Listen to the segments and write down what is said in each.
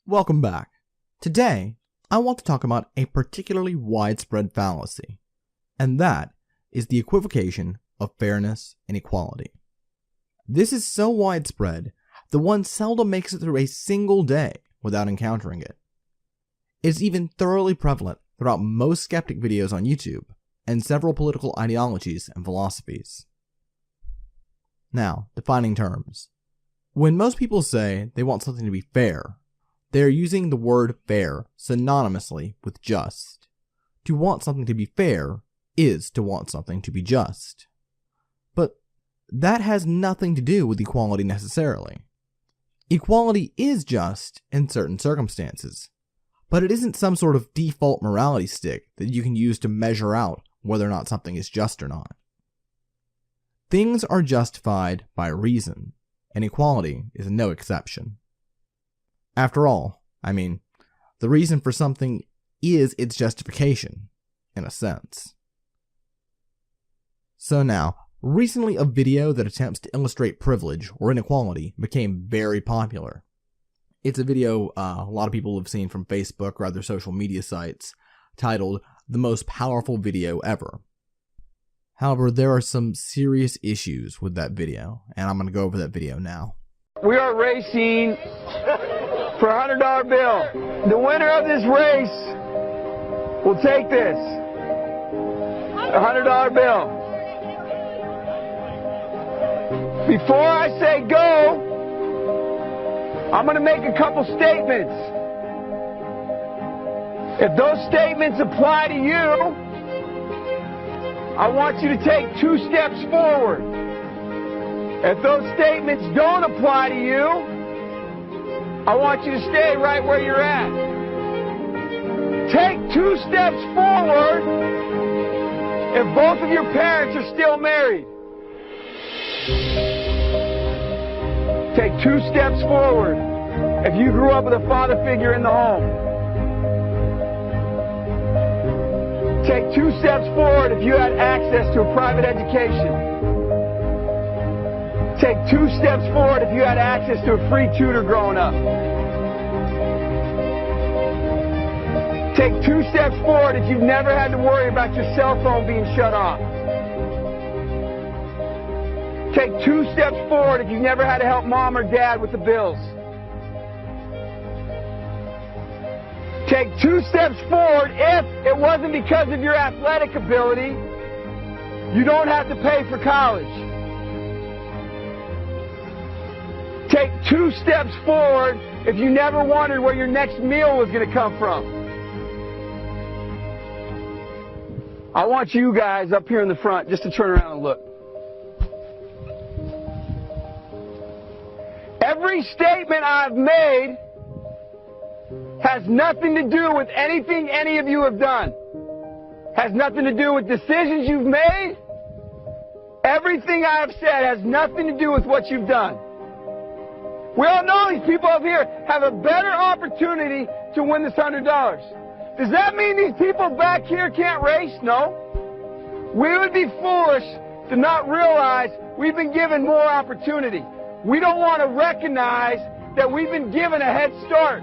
Welcome back. Today, I want to talk about a particularly widespread fallacy, and that is the equivocation of fairness and equality. This is so widespread that one seldom makes it through a single day without encountering it. It's even thoroughly prevalent throughout most skeptic videos on YouTube and several political ideologies and philosophies. Now, defining terms. When most people say they want something to be fair, they are using the word fair synonymously with just. To want something to be fair is to want something to be just. But that has nothing to do with equality necessarily. Equality is just in certain circumstances, but it isn't some sort of default morality stick that you can use to measure out whether or not something is just or not. Things are justified by reason, and equality is no exception. After all, the reason for something is its justification, in a sense. So now, recently a video that attempts to illustrate privilege or inequality became very popular. It's a video a lot of people have seen from Facebook or other social media sites, titled "The Most Powerful Video Ever." However, there are some serious issues with that video, and I'm going to go over that video now. We are racing for a $100 bill. The winner of this race will take this, a $100 bill. Before I say go, I'm going to make a couple statements. If those statements apply to you, I want you to take 2 steps forward. If those statements don't apply to you, I want you to stay right where you're at. Take 2 steps forward if both of your parents are still married. Take 2 steps forward if you grew up with a father figure in the home. Take 2 steps forward if you had access to a private education. Take 2 steps forward if you had access to a free tutor growing up. Take 2 steps forward if you've never had to worry about your cell phone being shut off. Take 2 steps forward if you've never had to help mom or dad with the bills. Take 2 steps forward if it wasn't because of your athletic ability, you don't have to pay for college. Take 2 steps forward if you never wondered where your next meal was going to come from. I want you guys up here in the front just to turn around and look. Every statement I've made has nothing to do with anything any of you have done. Has nothing to do with decisions you've made. Everything I have said has nothing to do with what you've done. We all know these people up here have a better opportunity to win this $100. Does that mean these people back here can't race? No. We would be foolish to not realize we've been given more opportunity. We don't want to recognize that we've been given a head start.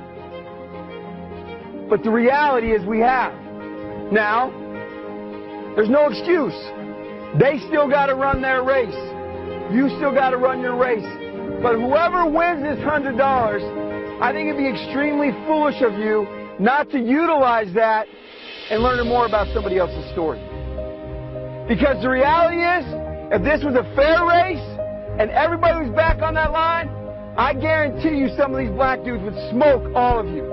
But the reality is we have. Now, there's no excuse. They still got to run their race. You still got to run your race. But whoever wins this $100, I think it'd be extremely foolish of you not to utilize that and learn more about somebody else's story. Because the reality is, if this was a fair race and everybody was back on that line, I guarantee you some of these black dudes would smoke all of you.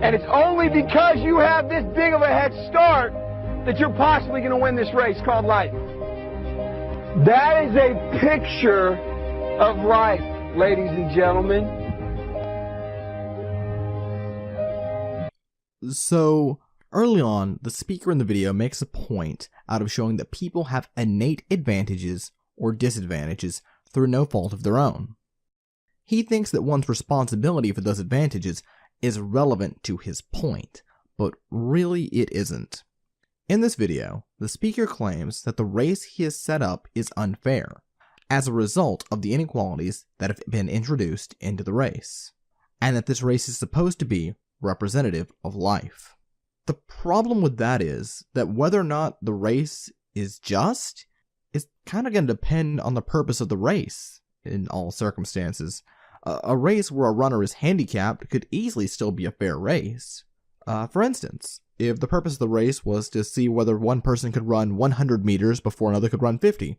And it's only because you have this big of a head start that you're possibly going to win this race called life. That is a picture of life, ladies and gentlemen. So, early on, the speaker in the video makes a point out of showing that people have innate advantages or disadvantages through no fault of their own. He thinks that one's responsibility for those advantages is relevant to his point, but really it isn't. In this video, the speaker claims that the race he has set up is unfair, as a result of the inequalities that have been introduced into the race. and that this race is supposed to be representative of life. The problem with that is that whether or not the race is just is kind of going to depend on the purpose of the race in all circumstances. A race where a runner is handicapped could easily still be a fair race. For instance, if the purpose of the race was to see whether one person could run 100 meters before another could run 50,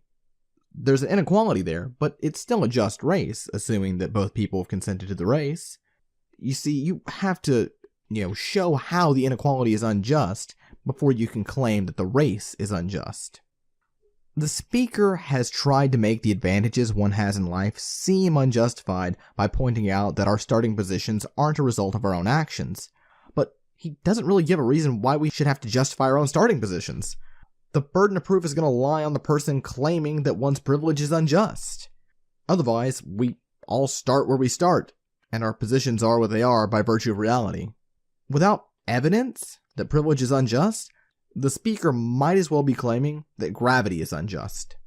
there's an inequality there, but it's still a just race, assuming that both people have consented to the race. You see, you have to, show how the inequality is unjust before you can claim that the race is unjust. The speaker has tried to make the advantages one has in life seem unjustified by pointing out that our starting positions aren't a result of our own actions, but he doesn't really give a reason why we should have to justify our own starting positions. The burden of proof is going to lie on the person claiming that one's privilege is unjust. Otherwise, we all start where we start, and our positions are what they are by virtue of reality. Without evidence that privilege is unjust, the speaker might as well be claiming that gravity is unjust.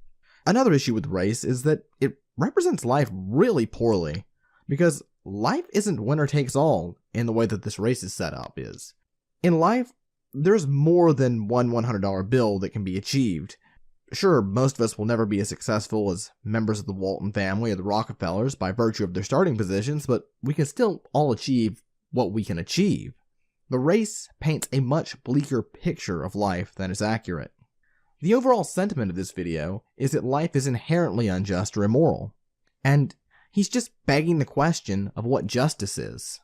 Another issue with race is that it represents life really poorly, because life isn't winner takes all in the way that this race is set up is. In life, there's more than one $100 bill that can be achieved. Sure, most of us will never be as successful as members of the Walton family or the Rockefellers by virtue of their starting positions, but we can still all achieve what we can achieve. The race paints a much bleaker picture of life than is accurate. The overall sentiment of this video is that life is inherently unjust or immoral, and he's just begging the question of what justice is.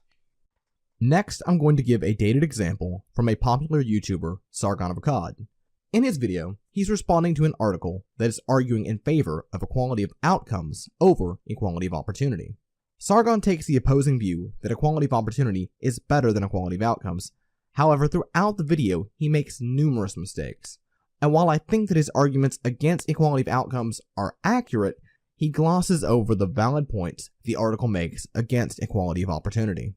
Next, I'm going to give a dated example from a popular YouTuber, Sargon of Akkad. In his video, he's responding to an article that is arguing in favor of equality of outcomes over equality of opportunity. Sargon takes the opposing view that equality of opportunity is better than equality of outcomes. However, throughout the video, he makes numerous mistakes. And while I think that his arguments against equality of outcomes are accurate, he glosses over the valid points the article makes against equality of opportunity.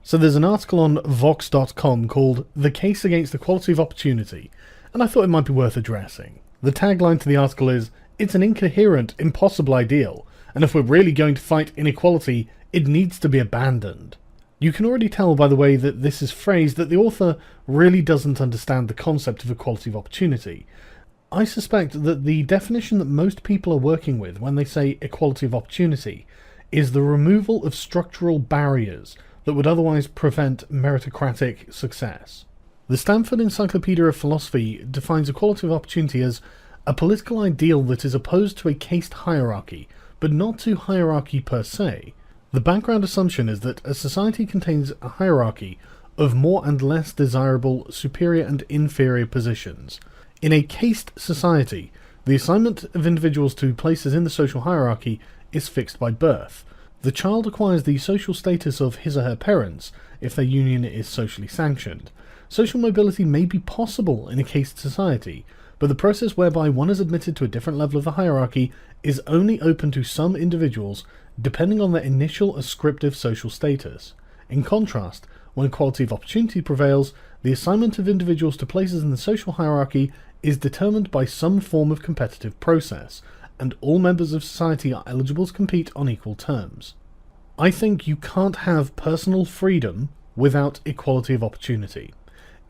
So there's an article on Vox.com called The Case Against Equality of Opportunity, and I thought it might be worth addressing. The tagline to the article is, "It's an incoherent, impossible ideal, and if we're really going to fight inequality, it needs to be abandoned." You can already tell by the way that this is phrased that the author really doesn't understand the concept of equality of opportunity. I suspect that the definition that most people are working with when they say equality of opportunity is the removal of structural barriers that would otherwise prevent meritocratic success. The Stanford Encyclopedia of Philosophy defines equality of opportunity as a political ideal that is opposed to a caste hierarchy, but not to hierarchy per se. The background assumption is that a society contains a hierarchy of more and less desirable superior and inferior positions. In a caste society, the assignment of individuals to places in the social hierarchy is fixed by birth. The child acquires the social status of his or her parents if their union is socially sanctioned. Social mobility may be possible in a caste society, but the process whereby one is admitted to a different level of the hierarchy is only open to some individuals depending on their initial ascriptive social status. In contrast, when equality of opportunity prevails, the assignment of individuals to places in the social hierarchy is determined by some form of competitive process, and all members of society are eligible to compete on equal terms. I think you can't have personal freedom without equality of opportunity.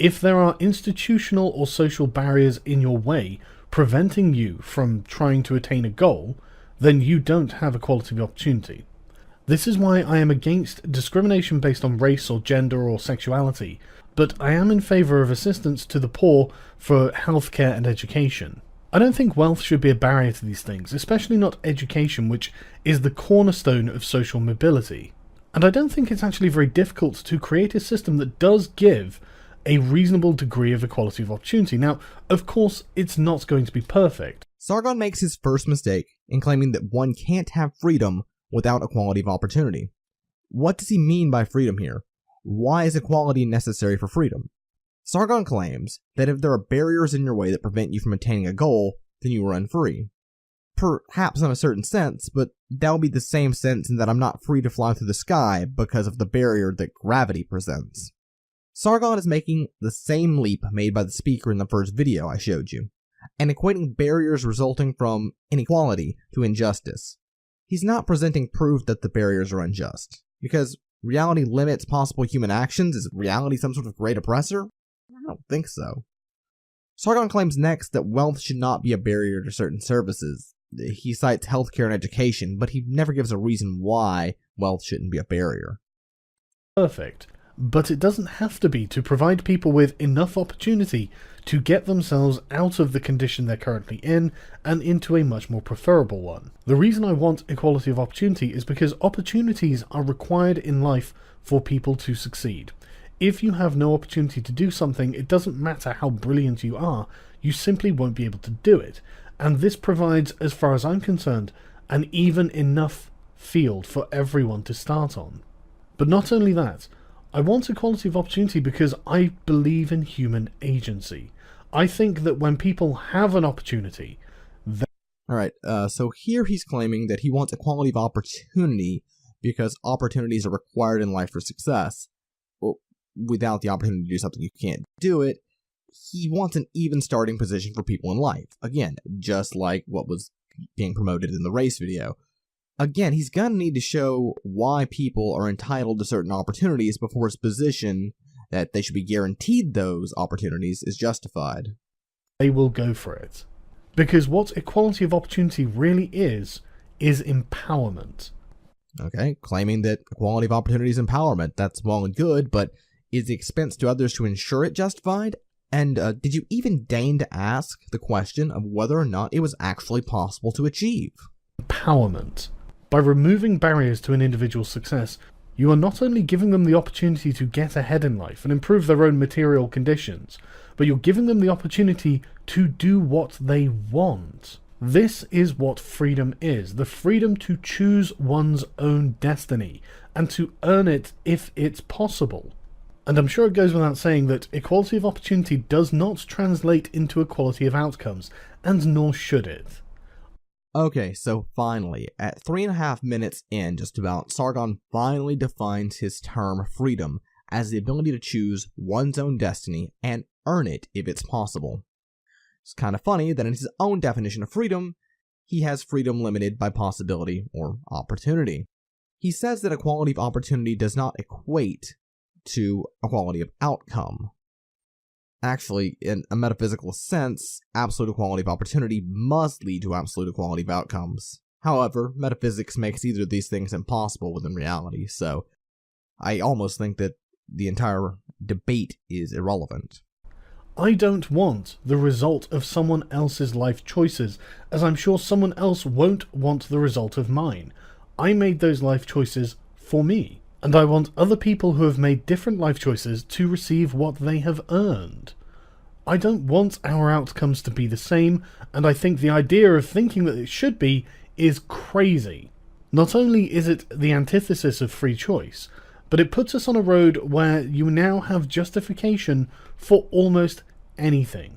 If there are institutional or social barriers in your way preventing you from trying to attain a goal, then you don't have equality of opportunity. This is why I am against discrimination based on race or gender or sexuality, but I am in favour of assistance to the poor for healthcare and education. I don't think wealth should be a barrier to these things, especially not education, which is the cornerstone of social mobility. And I don't think it's actually very difficult to create a system that does give a reasonable degree of equality of opportunity. Now, of course, it's not going to be perfect. Sargon makes his first mistake in claiming that one can't have freedom without equality of opportunity. What does he mean by freedom here? Why is equality necessary for freedom? Sargon claims that if there are barriers in your way that prevent you from attaining a goal, then you are unfree. perhaps in a certain sense, but that would be the same sense in that I'm not free to fly through the sky because of the barrier that gravity presents. Sargon is making the same leap made by the speaker in the first video I showed you, and equating barriers resulting from inequality to injustice. He's not presenting proof that the barriers are unjust, because reality limits possible human actions. Is reality some sort of great oppressor? I don't think so. Sargon claims next that wealth should not be a barrier to certain services. He cites healthcare and education, but he never gives a reason why wealth shouldn't be a barrier. Perfect. But it doesn't have to be to provide people with enough opportunity to get themselves out of the condition they're currently in and into a much more preferable one. The reason I want equality of opportunity is because opportunities are required in life for people to succeed. If you have no opportunity to do something, it doesn't matter how brilliant you are, you simply won't be able to do it. And this provides, as far as I'm concerned, an even enough field for everyone to start on. But not only that, I want equality of opportunity because I believe in human agency. I think that when people have an opportunity... Alright, so here he's claiming that he wants equality of opportunity because opportunities are required in life for success. Well, without the opportunity to do something, you can't do it. He wants an even starting position for people in life. Again, just like what was being promoted in the race video. Again, he's gonna need to show why people are entitled to certain opportunities before his position that they should be guaranteed those opportunities is justified. They will go for it. Because what equality of opportunity really is empowerment. Okay, claiming that equality of opportunity is empowerment, that's well and good, but is the expense to others to ensure it justified? And did you even deign to ask the question of whether or not it was actually possible to achieve? Empowerment. By removing barriers to an individual's success, you are not only giving them the opportunity to get ahead in life and improve their own material conditions, but you're giving them the opportunity to do what they want. This is what freedom is, the freedom to choose one's own destiny, and to earn it if it's possible. And I'm sure it goes without saying that equality of opportunity does not translate into equality of outcomes, and nor should it. Okay, so finally, at 3.5 minutes in, just about, Sargon finally defines his term freedom as the ability to choose one's own destiny and earn it if it's possible. It's kind of funny that in his own definition of freedom, he has freedom limited by possibility or opportunity. He says that equality of opportunity does not equate to equality of outcome. Actually, in a metaphysical sense, absolute equality of opportunity must lead to absolute equality of outcomes. However, metaphysics makes either of these things impossible within reality, so I almost think that the entire debate is irrelevant. I don't want the result of someone else's life choices, as I'm sure someone else won't want the result of mine. I made those life choices for me. And I want other people who have made different life choices to receive what they have earned. I don't want our outcomes to be the same, and I think the idea of thinking that it should be is crazy. Not only is it the antithesis of free choice, but it puts us on a road where you now have justification for almost anything.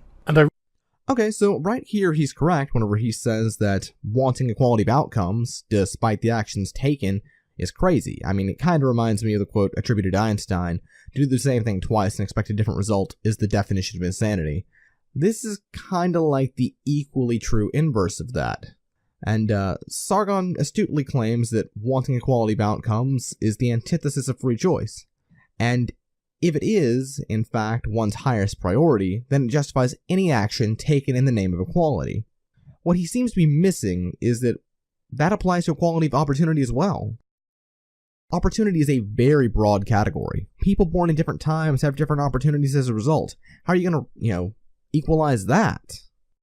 Okay, so right here he's correct whenever he says that wanting equality of outcomes, despite the actions taken, is crazy. I mean, it kind of reminds me of the quote attributed to Einstein, to do the same thing twice and expect a different result is the definition of insanity. This is kind of like the equally true inverse of that. And Sargon astutely claims that wanting equality of outcomes is the antithesis of free choice. And if it is, in fact, one's highest priority, then it justifies any action taken in the name of equality. What he seems to be missing is that that applies to equality of opportunity as well. Opportunity is a very broad category. People born in different times have different opportunities as a result. How are you going to, equalize that?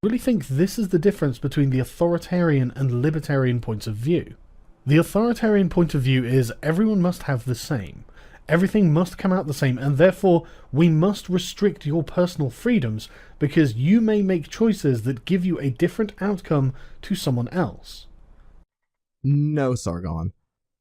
I really think this is the difference between the authoritarian and libertarian points of view. The authoritarian point of view is everyone must have the same. Everything must come out the same, and therefore we must restrict your personal freedoms because you may make choices that give you a different outcome to someone else. No, Sargon.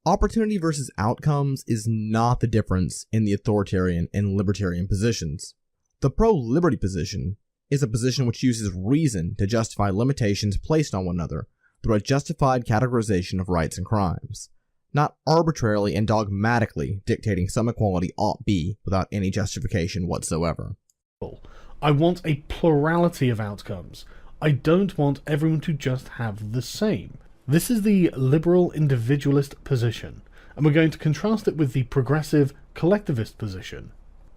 Opportunity versus outcomes is not the difference in the authoritarian and libertarian positions. The pro-liberty position is a position which uses reason to justify limitations placed on one another, through a justified categorization of rights and crimes, not arbitrarily and dogmatically dictating some equality ought be without any justification whatsoever. I want a plurality of outcomes. I don't want everyone to just have the same. This is the liberal individualist position, and we're going to contrast it with the progressive collectivist position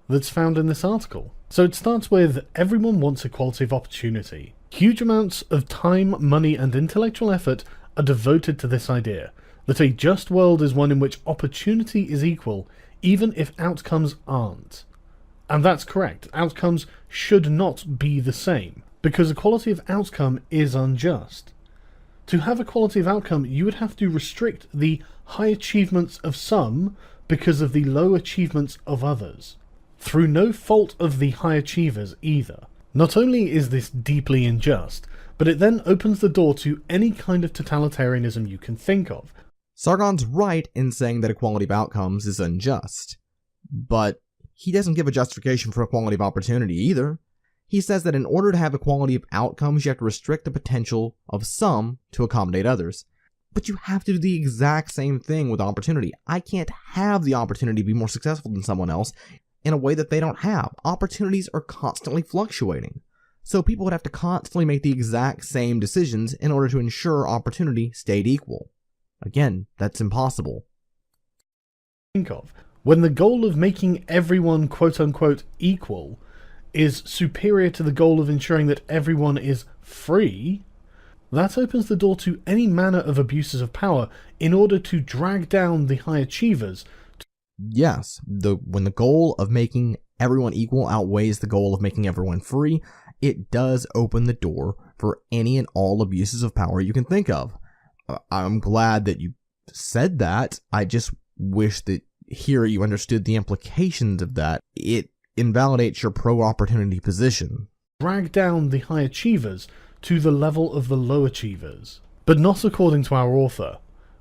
that's found in this article. So it starts with, everyone wants equality of opportunity. Huge amounts of time, money, and intellectual effort are devoted to this idea, that a just world is one in which opportunity is equal, even if outcomes aren't. And that's correct. Outcomes should not be the same, because equality of outcome is unjust. To have equality of outcome, you would have to restrict the high achievements of some because of the low achievements of others, through no fault of the high achievers either. Not only is this deeply unjust, but it then opens the door to any kind of totalitarianism you can think of. Sargon's right in saying that equality of outcomes is unjust, but he doesn't give a justification for equality of opportunity either. He says that in order to have equality of outcomes, you have to restrict the potential of some to accommodate others. But you have to do the exact same thing with opportunity. I can't have the opportunity to be more successful than someone else in a way that they don't have. Opportunities are constantly fluctuating. So people would have to constantly make the exact same decisions in order to ensure opportunity stayed equal. Again, that's impossible. Think of when the goal of making everyone quote-unquote equal is superior to the goal of ensuring that everyone is free, that opens the door to any manner of abuses of power in order to drag down the high achievers. Yes, when the goal of making everyone equal outweighs the goal of making everyone free, it does open the door for any and all abuses of power you can think of. I'm glad that you said that. I just wish that here you understood the implications of that. It invalidates your pro-opportunity position. Drag down the high achievers to the level of the low achievers. But not according to our author.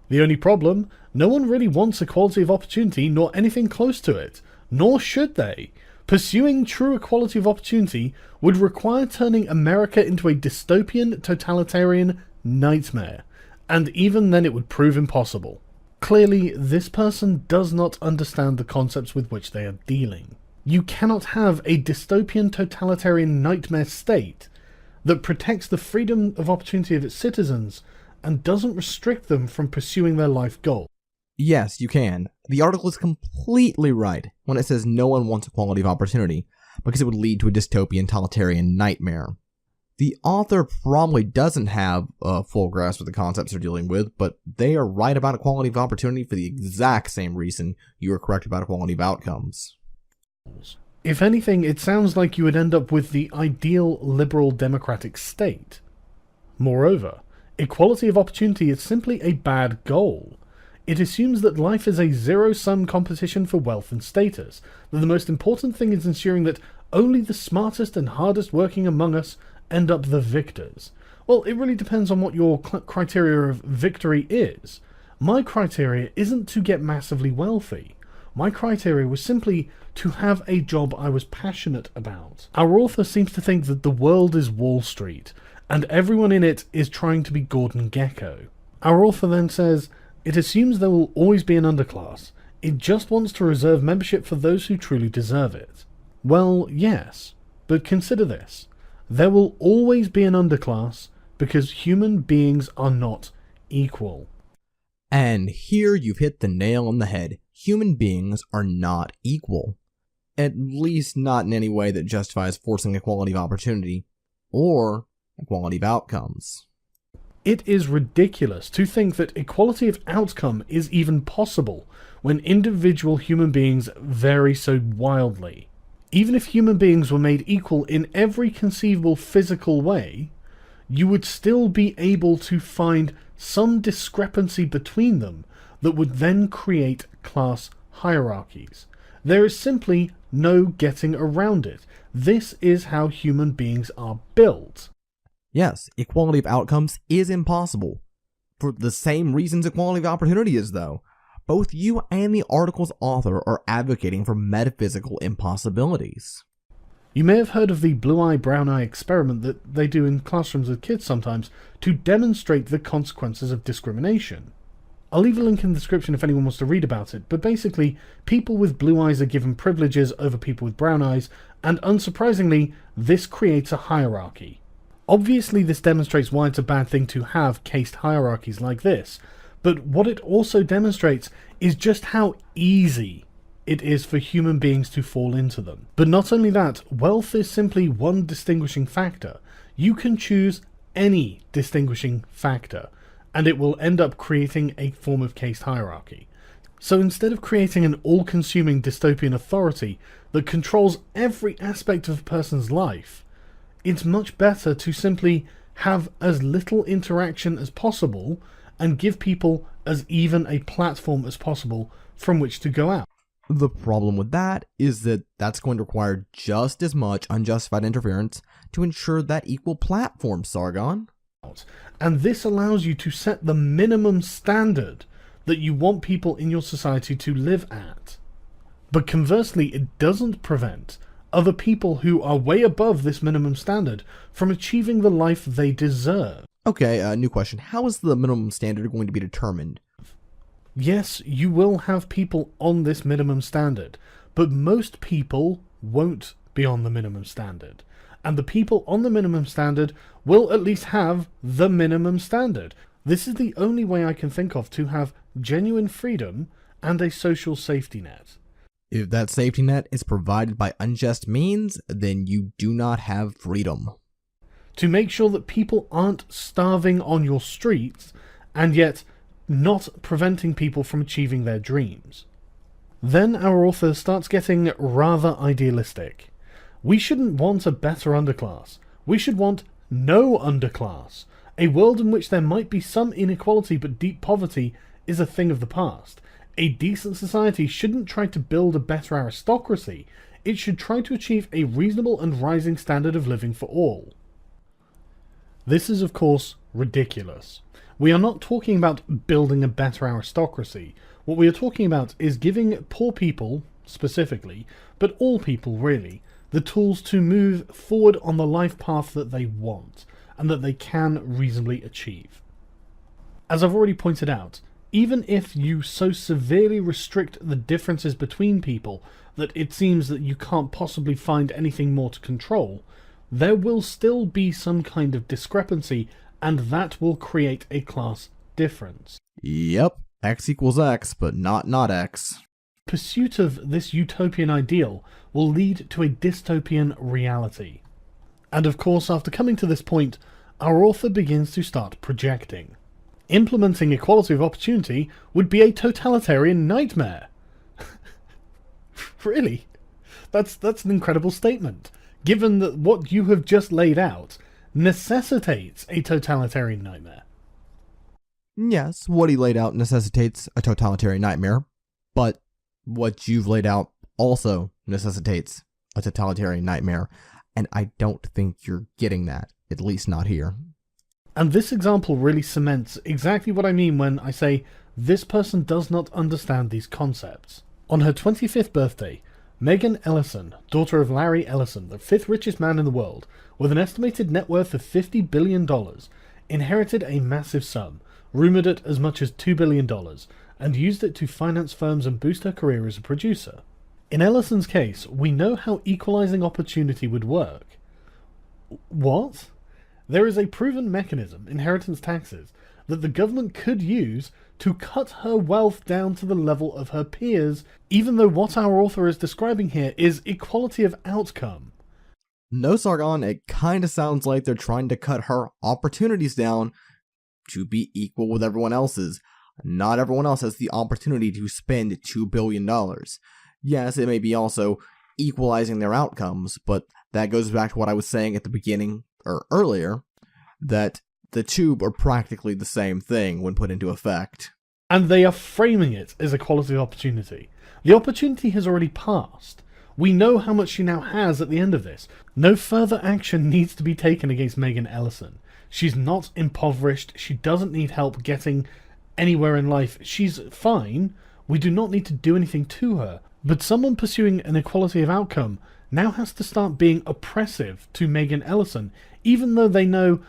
The only problem, no one really wants equality of opportunity nor anything close to it, nor should they. Pursuing true equality of opportunity would require turning America into a dystopian, totalitarian nightmare, and even then it would prove impossible. Clearly, this person does not understand the concepts with which they are dealing. You cannot have a dystopian, totalitarian nightmare state that protects the freedom of opportunity of its citizens and doesn't restrict them from pursuing their life goal. Yes, you can. The article is completely right when it says no one wants equality of opportunity, because it would lead to a dystopian, totalitarian nightmare. The author probably doesn't have a full grasp of the concepts they're dealing with, but they are right about equality of opportunity for the exact same reason you are correct about equality of outcomes. If anything, it sounds like you would end up with the ideal liberal democratic state. Moreover, equality of opportunity is simply a bad goal. It assumes that life is a zero-sum competition for wealth and status, that the most important thing is ensuring that only the smartest and hardest working among us end up the victors. Well, it really depends on what your criteria of victory is. My criteria isn't to get massively wealthy. My criteria was simply to have a job I was passionate about. Our author seems to think that the world is Wall Street, and everyone in it is trying to be Gordon Gekko. Our author then says, it assumes there will always be an underclass. It just wants to reserve membership for those who truly deserve it. Well, yes, but consider this. There will always be an underclass because human beings are not equal. And here you've hit the nail on the head. Human beings are not equal. At least not in any way that justifies forcing equality of opportunity or equality of outcomes. It is ridiculous to think that equality of outcome is even possible when individual human beings vary so wildly. Even if human beings were made equal in every conceivable physical way, you would still be able to find some discrepancy between them that would then create class hierarchies. There is simply no getting around it. This is how human beings are built. Yes, equality of outcomes is impossible. For the same reasons equality of opportunity is, though. Both you and the article's author are advocating for metaphysical impossibilities. You may have heard of the blue eye, brown eye experiment that they do in classrooms with kids sometimes to demonstrate the consequences of discrimination. I'll leave a link in the description if anyone wants to read about it, but basically, people with blue eyes are given privileges over people with brown eyes, and unsurprisingly, this creates a hierarchy. Obviously, this demonstrates why it's a bad thing to have caste hierarchies like this, but what it also demonstrates is just how easy it is for human beings to fall into them. But not only that, wealth is simply one distinguishing factor. You can choose any distinguishing factor, and it will end up creating a form of caste hierarchy. So instead of creating an all-consuming dystopian authority that controls every aspect of a person's life, it's much better to simply have as little interaction as possible and give people as even a platform as possible from which to go out. The problem with that is that that's going to require just as much unjustified interference to ensure that equal platform, Sargon. And this allows you to set the minimum standard that you want people in your society to live at. But conversely, it doesn't prevent other people who are way above this minimum standard from achieving the life they deserve. Okay, new question. How is the minimum standard going to be determined? Yes, you will have people on this minimum standard, but most people won't be on the minimum standard. And the people on the minimum standard will at least have the minimum standard. This is the only way I can think of to have genuine freedom and a social safety net. If that safety net is provided by unjust means, then you do not have freedom. To make sure that people aren't starving on your streets, and yet not preventing people from achieving their dreams. Then our author starts getting rather idealistic. We shouldn't want a better underclass. We should want no underclass. A world in which there might be some inequality but deep poverty is a thing of the past. A decent society shouldn't try to build a better aristocracy. It should try to achieve a reasonable and rising standard of living for all. This is, of course, ridiculous. We are not talking about building a better aristocracy. What we are talking about is giving poor people, specifically, but all people really, the tools to move forward on the life path that they want, and that they can reasonably achieve. As I've already pointed out, even if you so severely restrict the differences between people that it seems that you can't possibly find anything more to control, there will still be some kind of discrepancy, and that will create a class difference. Yep, X equals X, but not X. Pursuit of this utopian ideal will lead to a dystopian reality. And of course, after coming to this point, our author begins to start projecting. Implementing equality of opportunity would be a totalitarian nightmare. Really? That's an incredible statement, given that what you have just laid out necessitates a totalitarian nightmare. Yes, what he laid out necessitates a totalitarian nightmare, but what you've laid out also necessitates a totalitarian nightmare, and I don't think you're getting that, at least not here. And this example really cements exactly what I mean when I say this person does not understand these concepts. On her 25th birthday, Megan Ellison, daughter of Larry Ellison, the 5th richest man in the world, with an estimated net worth of $50 billion, inherited a massive sum, rumoured at as much as $2 billion, and used it to finance firms and boost her career as a producer. In Ellison's case, we know how equalising opportunity would work. What? There is a proven mechanism, inheritance taxes, that the government could use to cut her wealth down to the level of her peers, even though what our author is describing here is equality of outcome. No, Sargon, it kinda sounds like they're trying to cut her opportunities down to be equal with everyone else's. Not everyone else has the opportunity to spend $2 billion. Yes, it may be also equalizing their outcomes, but that goes back to what I was saying at the beginning, or earlier, that the two are practically the same thing when put into effect. And they are framing it as equality of opportunity. The opportunity has already passed. We know how much she now has at the end of this. No further action needs to be taken against Megan Ellison. She's not impoverished. She doesn't need help getting anywhere in life. She's fine. We do not need to do anything to her. But someone pursuing an equality of outcome now has to start being oppressive to Megan Ellison, even though they know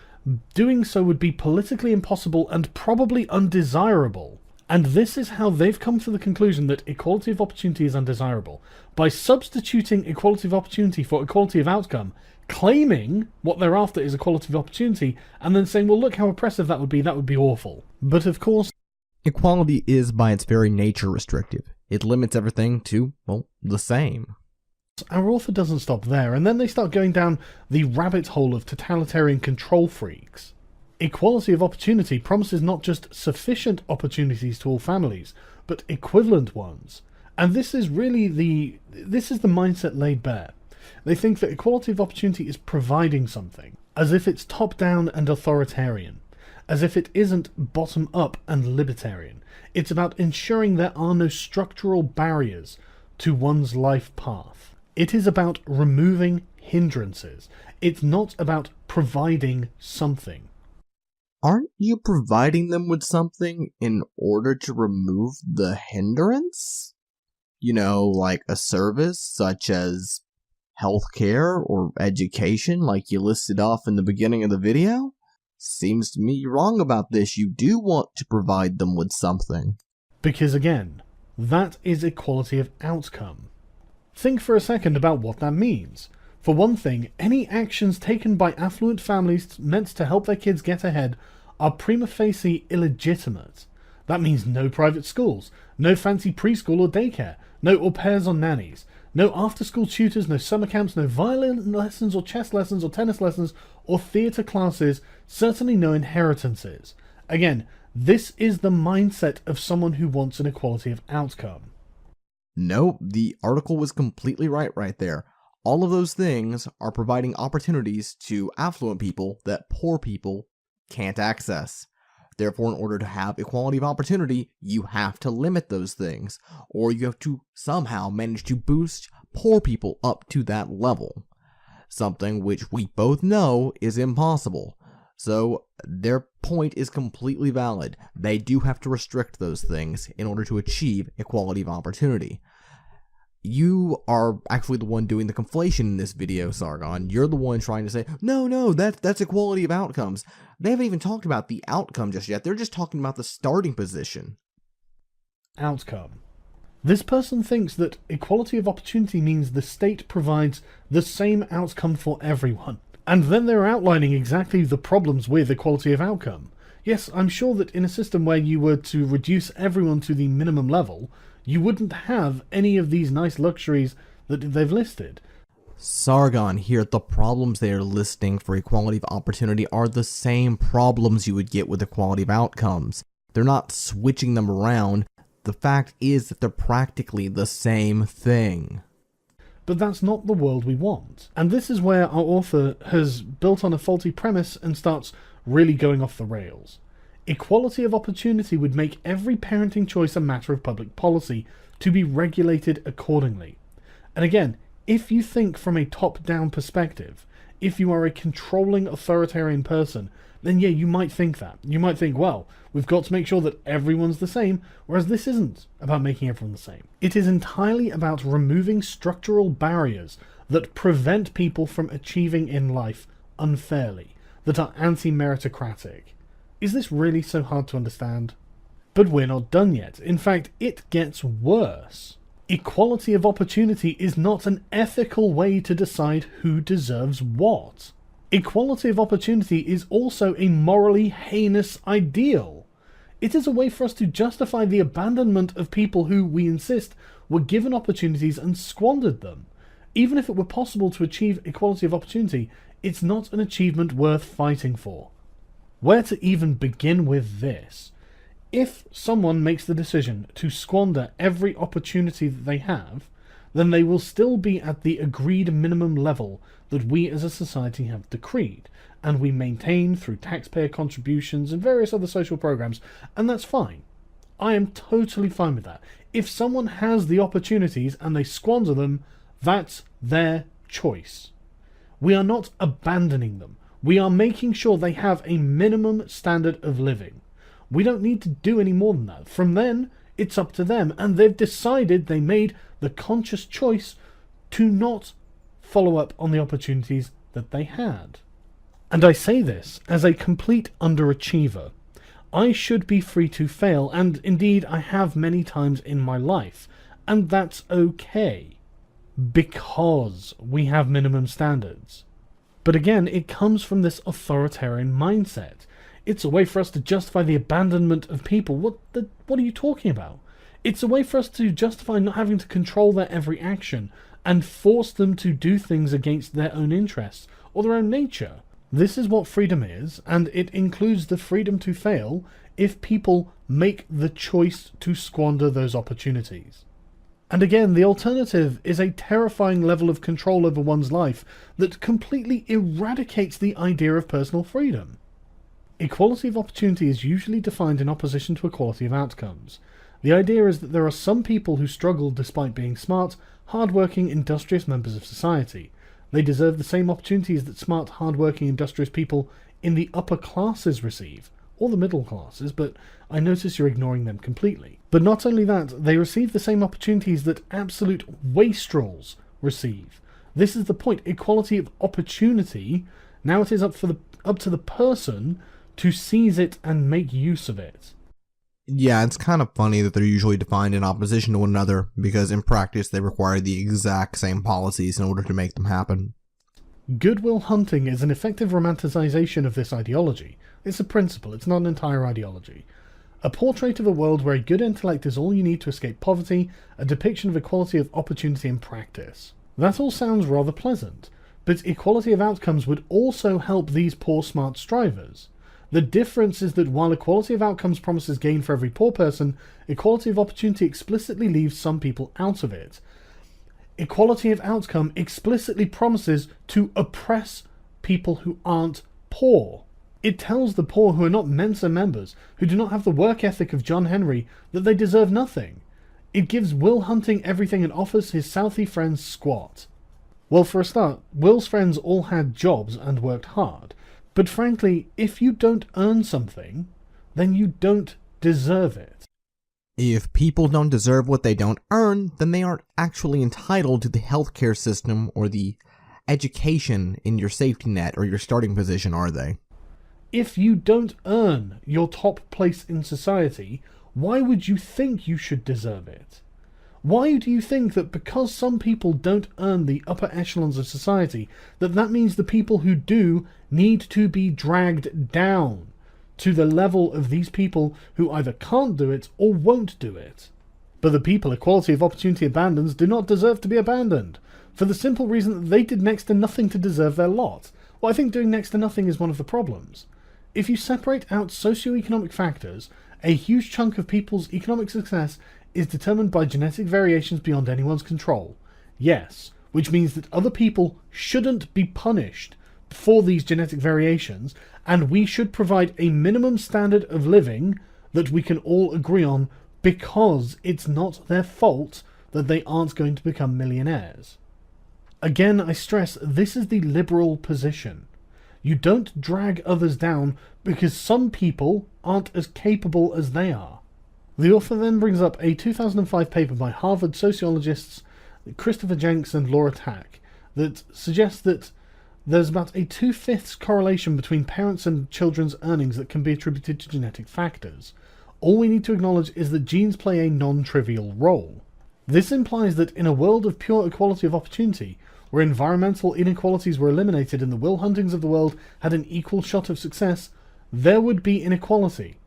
doing so would be politically impossible and probably undesirable. And this is how they've come to the conclusion that equality of opportunity is undesirable, by substituting equality of opportunity for equality of outcome, claiming what they're after is equality of opportunity, and then saying, well, look how oppressive that would be awful. But of course, equality is by its very nature restrictive. It limits everything to, well, the same. Our author doesn't stop there, and then they start going down the rabbit hole of totalitarian control freaks. Equality of opportunity promises not just sufficient opportunities to all families, but equivalent ones. And this is really the mindset laid bare. They think that equality of opportunity is providing something, as if it's top-down and authoritarian, as if it isn't bottom-up and libertarian. It's about ensuring there are no structural barriers to one's life path. It is about removing hindrances. It's not about providing something. Aren't you providing them with something in order to remove the hindrance? You know, like a service such as healthcare or education, like you listed off in the beginning of the video? Seems to me you're wrong about this. You do want to provide them with something. Because again, that is equality of outcome. Think for a second about what that means. For one thing, any actions taken by affluent families meant to help their kids get ahead are prima facie illegitimate. That means no private schools, no fancy preschool or daycare, no au pairs or nannies, no after-school tutors, no summer camps, no violin lessons or chess lessons or tennis lessons or theatre classes, certainly no inheritances. Again, this is the mindset of someone who wants an equality of outcome. No, the article was completely right there. All of those things are providing opportunities to affluent people that poor people can't access. Therefore, in order to have equality of opportunity, you have to limit those things, or you have to somehow manage to boost poor people up to that level. Something which we both know is impossible. So, their point is completely valid. They do have to restrict those things in order to achieve equality of opportunity. You are actually the one doing the conflation in this video, Sargon. You're the one trying to say, no, that's equality of outcomes. They haven't even talked about the outcome just yet. They're just talking about the starting position. Outcome. This person thinks that equality of opportunity means the state provides the same outcome for everyone. And then they're outlining exactly the problems with equality of outcome. Yes, I'm sure that in a system where you were to reduce everyone to the minimum level, you wouldn't have any of these nice luxuries that they've listed. Sargon here, the problems they are listing for equality of opportunity are the same problems you would get with equality of outcomes. They're not switching them around. The fact is that they're practically the same thing. But that's not the world we want. And this is where our author has built on a faulty premise and starts really going off the rails. Equality of opportunity would make every parenting choice a matter of public policy to be regulated accordingly. And again, if you think from a top-down perspective, if you are a controlling authoritarian person, then yeah, you might think that. You might think, well, we've got to make sure that everyone's the same, whereas this isn't about making everyone the same. It is entirely about removing structural barriers that prevent people from achieving in life unfairly, that are anti-meritocratic. Is this really so hard to understand? But we're not done yet. In fact, it gets worse. Equality of opportunity is not an ethical way to decide who deserves what. Equality of opportunity is also a morally heinous ideal. It is a way for us to justify the abandonment of people who, we insist, were given opportunities and squandered them. Even if it were possible to achieve equality of opportunity, it's not an achievement worth fighting for. Where to even begin with this? If someone makes the decision to squander every opportunity that they have, then they will still be at the agreed minimum level that we as a society have decreed, and we maintain through taxpayer contributions and various other social programs, and that's fine. I am totally fine with that. If someone has the opportunities and they squander them, that's their choice. We are not abandoning them. We are making sure they have a minimum standard of living. We don't need to do any more than that. From then, it's up to them, and they've decided, they made the conscious choice to not follow up on the opportunities that they had. And I say this as a complete underachiever. I should be free to fail, and indeed I have many times in my life, and that's okay, because we have minimum standards. But again, it comes from this authoritarian mindset. It's a way for us to justify the abandonment of people. What are you talking about? It's a way for us to justify not having to control their every action and force them to do things against their own interests or their own nature. This is what freedom is, and it includes the freedom to fail if people make the choice to squander those opportunities. And again, the alternative is a terrifying level of control over one's life that completely eradicates the idea of personal freedom. Equality of opportunity is usually defined in opposition to equality of outcomes. The idea is that there are some people who struggle despite being smart, hard-working, industrious members of society. They deserve the same opportunities that smart, hard-working, industrious people in the upper classes receive, or the middle classes, but I notice you're ignoring them completely. But not only that, they receive the same opportunities that absolute wastrels receive. This is the point. Equality of opportunity. Now it is up to the person to seize it and make use of it. Yeah, it's kind of funny that they're usually defined in opposition to one another, because in practice they require the exact same policies in order to make them happen. Goodwill hunting is an effective romanticization of this ideology. It's a principle, it's not an entire ideology. A portrait of a world where a good intellect is all you need to escape poverty, a depiction of equality of opportunity in practice. That all sounds rather pleasant, but equality of outcomes would also help these poor smart strivers. The difference is that while equality of outcomes promises gain for every poor person, equality of opportunity explicitly leaves some people out of it. Equality of outcome explicitly promises to oppress people who aren't poor. It tells the poor who are not Mensa members, who do not have the work ethic of John Henry, that they deserve nothing. It gives Will Hunting everything and offers his Southie friends squat. Well, for a start, Will's friends all had jobs and worked hard. But frankly, if you don't earn something, then you don't deserve it. If people don't deserve what they don't earn, then they aren't actually entitled to the healthcare system or the education in your safety net or your starting position, are they? If you don't earn your top place in society, why would you think you should deserve it? Why do you think that because some people don't earn the upper echelons of society, that means the people who do need to be dragged down to the level of these people who either can't do it or won't do it? But the people equality of opportunity abandons do not deserve to be abandoned, for the simple reason that they did next to nothing to deserve their lot. Well, I think doing next to nothing is one of the problems. If you separate out socioeconomic factors, a huge chunk of people's economic success is determined by genetic variations beyond anyone's control. Yes, which means that other people shouldn't be punished for these genetic variations, and we should provide a minimum standard of living that we can all agree on, because it's not their fault that they aren't going to become millionaires. Again, I stress, this is the liberal position. You don't drag others down because some people aren't as capable as they are. The author then brings up a 2005 paper by Harvard sociologists Christopher Jenks and Laura Tack that suggests that there's about a 2/5 correlation between parents and children's earnings that can be attributed to genetic factors. All we need to acknowledge is that genes play a non-trivial role. This implies that in a world of pure equality of opportunity, where environmental inequalities were eliminated and the Will Huntings of the world had an equal shot of success, there would be inequality.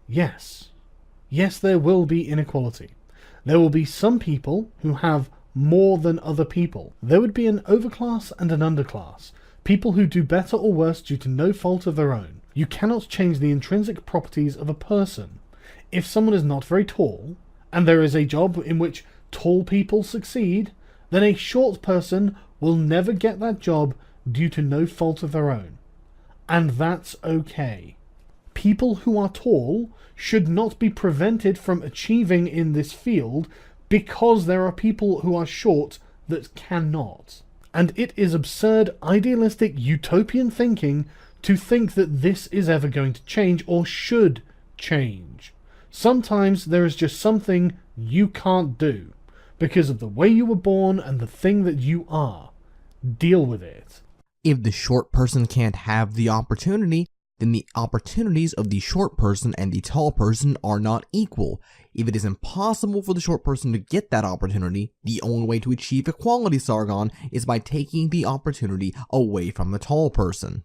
Yes, there will be inequality. There will be some people who have more than other people. There would be an overclass and an underclass. People who do better or worse due to no fault of their own. You cannot change the intrinsic properties of a person. If someone is not very tall, and there is a job in which tall people succeed, then a short person will never get that job due to no fault of their own. And that's okay. People who are tall should not be prevented from achieving in this field because there are people who are short that cannot. And it is absurd, idealistic, utopian thinking to think that this is ever going to change or should change. Sometimes there is just something you can't do because of the way you were born and the thing that you are. deal with it. If the short person can't have the opportunity, then the opportunities of the short person and the tall person are not equal. If it is impossible for the short person to get that opportunity, the only way to achieve equality, Sargon, is by taking the opportunity away from the tall person.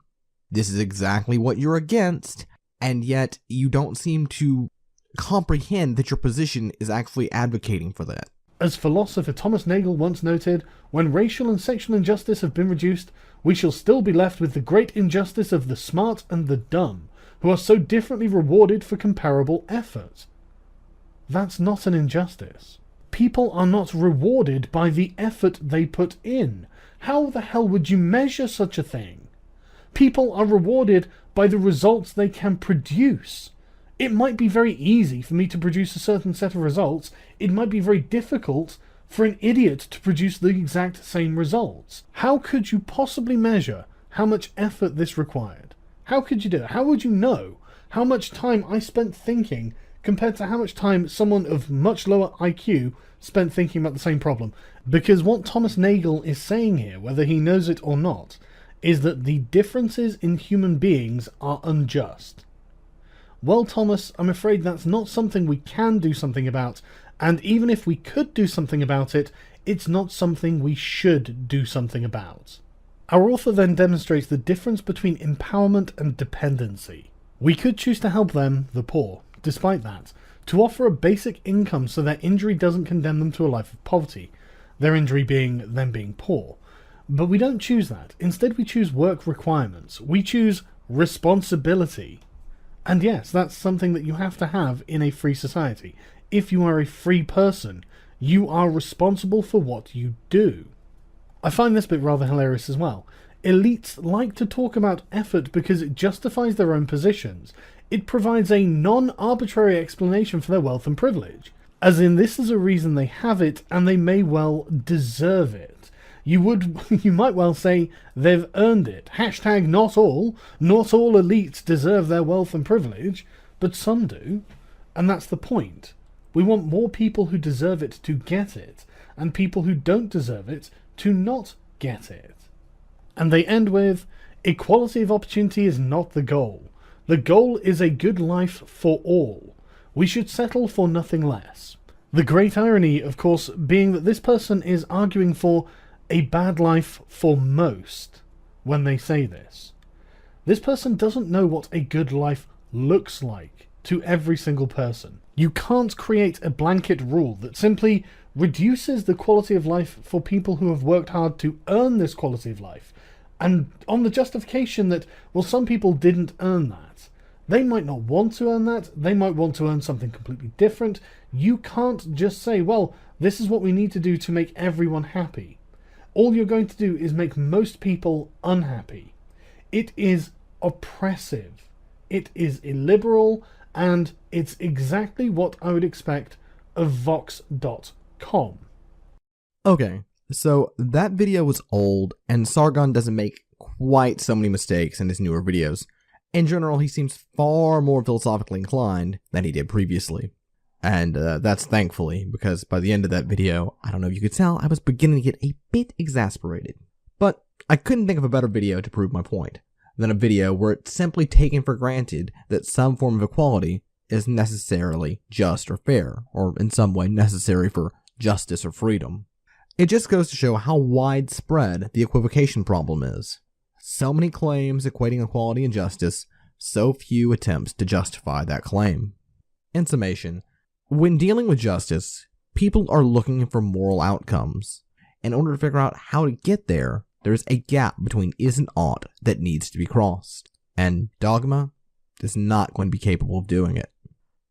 This is exactly what you're against, and yet you don't seem to comprehend that your position is actually advocating for that. As philosopher Thomas Nagel once noted, when racial and sexual injustice have been reduced, we shall still be left with the great injustice of the smart and the dumb, who are so differently rewarded for comparable effort. That's not an injustice. People are not rewarded by the effort they put in. How the hell would you measure such a thing? People are rewarded by the results they can produce. It might be very easy for me to produce a certain set of results. It might be very difficult for an idiot to produce the exact same results. How could you possibly measure how much effort this required? How could you do it? How would you know how much time I spent thinking compared to how much time someone of much lower IQ spent thinking about the same problem? Because what Thomas Nagel is saying here, whether he knows it or not, is that the differences in human beings are unjust. Well, Thomas, I'm afraid that's not something we can do something about, and even if we could do something about it, it's not something we should do something about. Our author then demonstrates the difference between empowerment and dependency. We could choose to help them, the poor, despite that, to offer a basic income so their injury doesn't condemn them to a life of poverty, their injury being them being poor. But we don't choose that. Instead, we choose work requirements. We choose responsibility. And yes, that's something that you have to have in a free society. If you are a free person, you are responsible for what you do. I find this bit rather hilarious as well. Elites like to talk about effort because it justifies their own positions. It provides a non-arbitrary explanation for their wealth and privilege. As in, this is a reason they have it, and they may well deserve it. You might well say they've earned it. Hashtag not all. Not all elites deserve their wealth and privilege, but some do. And that's the point. We want more people who deserve it to get it, and people who don't deserve it to not get it. And they end with, equality of opportunity is not the goal. The goal is a good life for all. We should settle for nothing less. The great irony, of course, being that this person is arguing for a bad life for most when they say this. This person doesn't know what a good life looks like to every single person. You can't create a blanket rule that simply reduces the quality of life for people who have worked hard to earn this quality of life, and on the justification that, well, some people didn't earn that. They might not want to earn that, they might want to earn something completely different. You can't just say, well, this is what we need to do to make everyone happy. All you're going to do is make most people unhappy. It is oppressive. It is illiberal, and it's exactly what I would expect of Vox.com. Okay, so that video was old, and Sargon doesn't make quite so many mistakes in his newer videos. In general, he seems far more philosophically inclined than he did previously. And that's thankfully, because by the end of that video, I don't know if you could tell, I was beginning to get a bit exasperated. But I couldn't think of a better video to prove my point than a video where it's simply taken for granted that some form of equality is necessarily just or fair, or in some way necessary for justice or freedom. It just goes to show how widespread the equivocation problem is. So many claims equating equality and justice, so few attempts to justify that claim. In summation, when dealing with justice, people are looking for moral outcomes. In order to figure out how to get there, there's a gap between is and ought that needs to be crossed. And dogma is not going to be capable of doing it.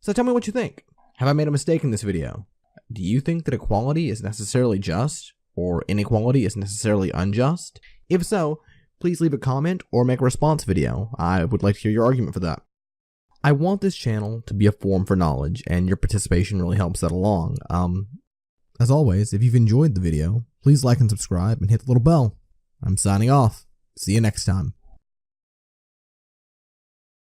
So tell me what you think. Have I made a mistake in this video? Do you think that equality is necessarily just, or inequality is necessarily unjust? If so, please leave a comment or make a response video. I would like to hear your argument for that. I want this channel to be a forum for knowledge, and your participation really helps that along. As always, if you've enjoyed the video, please like and subscribe and hit the little bell. I'm signing off. See you next time.